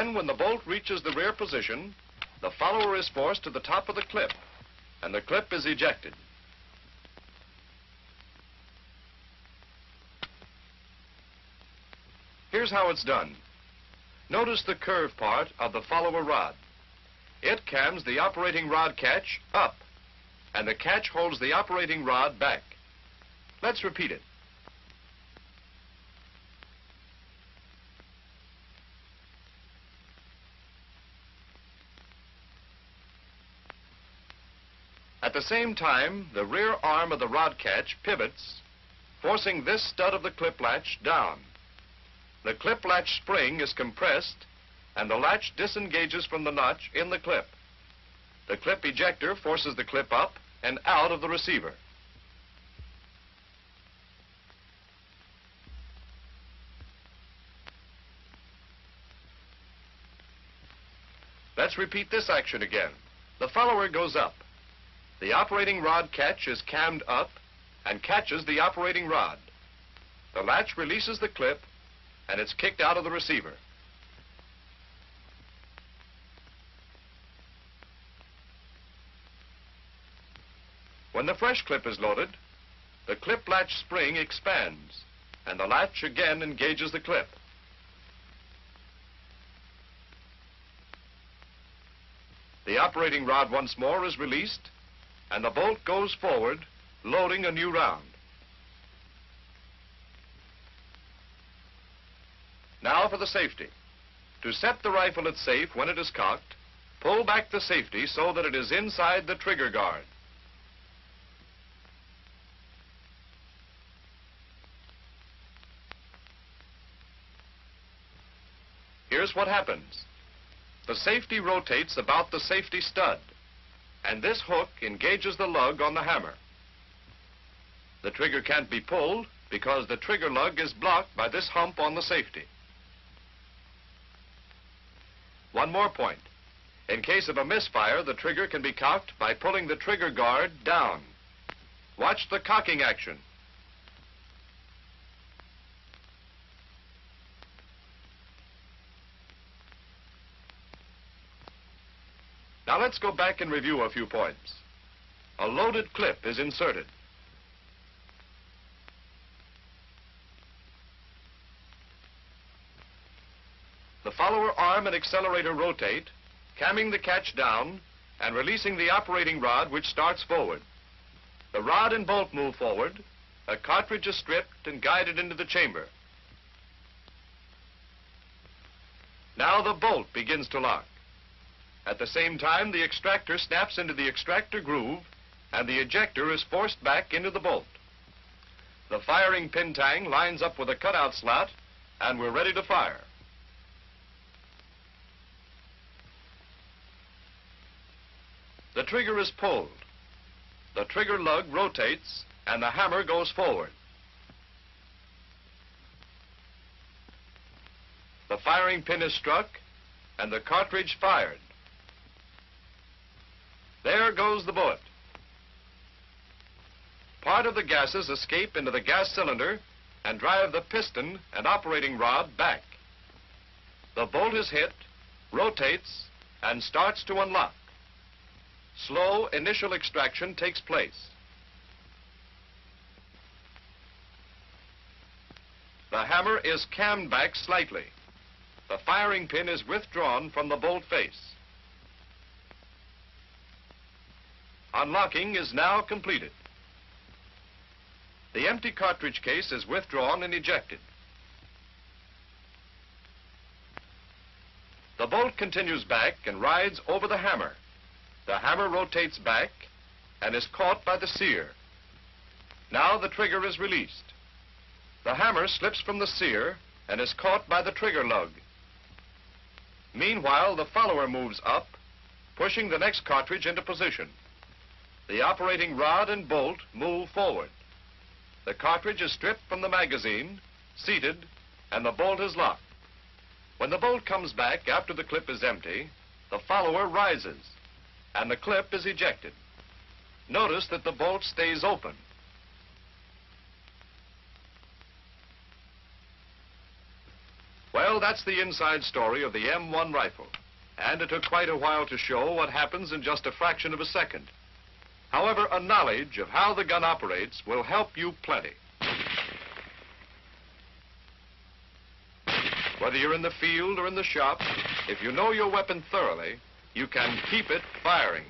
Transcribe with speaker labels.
Speaker 1: Then, when the bolt reaches the rear position, the follower is forced to the top of the clip, and the clip is ejected. Here's how it's done. Notice the curved part of the follower rod. It cams the operating rod catch up, and the catch holds the operating rod back. Let's repeat it. At the same time, the rear arm of the rod catch pivots, forcing this stud of the clip latch down. The clip latch spring is compressed, and the latch disengages from the notch in the clip. The clip ejector forces the clip up and out of the receiver. Let's repeat this action again. The follower goes up. The operating rod catch is cammed up and catches the operating rod. The latch releases the clip, and it's kicked out of the receiver. When the fresh clip is loaded, the clip latch spring expands, and the latch again engages the clip. The operating rod once more is released, and the bolt goes forward, loading a new round. Now for the safety. To set the rifle at safe when it is cocked, pull back the safety so that it is inside the trigger guard. Here's what happens. The safety rotates about the safety stud, and this hook engages the lug on the hammer. The trigger can't be pulled because the trigger lug is blocked by this hump on the safety. One more point. In case of a misfire, the trigger can be cocked by pulling the trigger guard down. Watch the cocking action. Now let's go back and review a few points. A loaded clip is inserted. The follower arm and accelerator rotate, camming the catch down and releasing the operating rod, which starts forward. The rod and bolt move forward. A cartridge is stripped and guided into the chamber. Now the bolt begins to lock. At the same time, the extractor snaps into the extractor groove, and the ejector is forced back into the bolt. The firing pin tang lines up with a cutout slot, and we're ready to fire. The trigger is pulled. The trigger lug rotates, and the hammer goes forward. The firing pin is struck, and the cartridge fired. There goes the bullet. Part of the gases escape into the gas cylinder and drive the piston and operating rod back. The bolt is hit, rotates, and starts to unlock. Slow initial extraction takes place. The hammer is cammed back slightly. The firing pin is withdrawn from the bolt face. Unlocking is now completed. The empty cartridge case is withdrawn and ejected. The bolt continues back and rides over the hammer. The hammer rotates back and is caught by the sear. Now the trigger is released. The hammer slips from the sear and is caught by the trigger lug. Meanwhile, the follower moves up, pushing the next cartridge into position. The operating rod and bolt move forward. The cartridge is stripped from the magazine, seated, and the bolt is locked. When the bolt comes back after the clip is empty, the follower rises, and the clip is ejected. Notice that the bolt stays open. Well, Well, that's the inside story of the M1 rifle. And it took quite a while to show what happens in just a fraction of a second. However, a knowledge of how the gun operates will help you plenty. Whether you're in the field or in the shop, if you know your weapon thoroughly, you can keep it firing.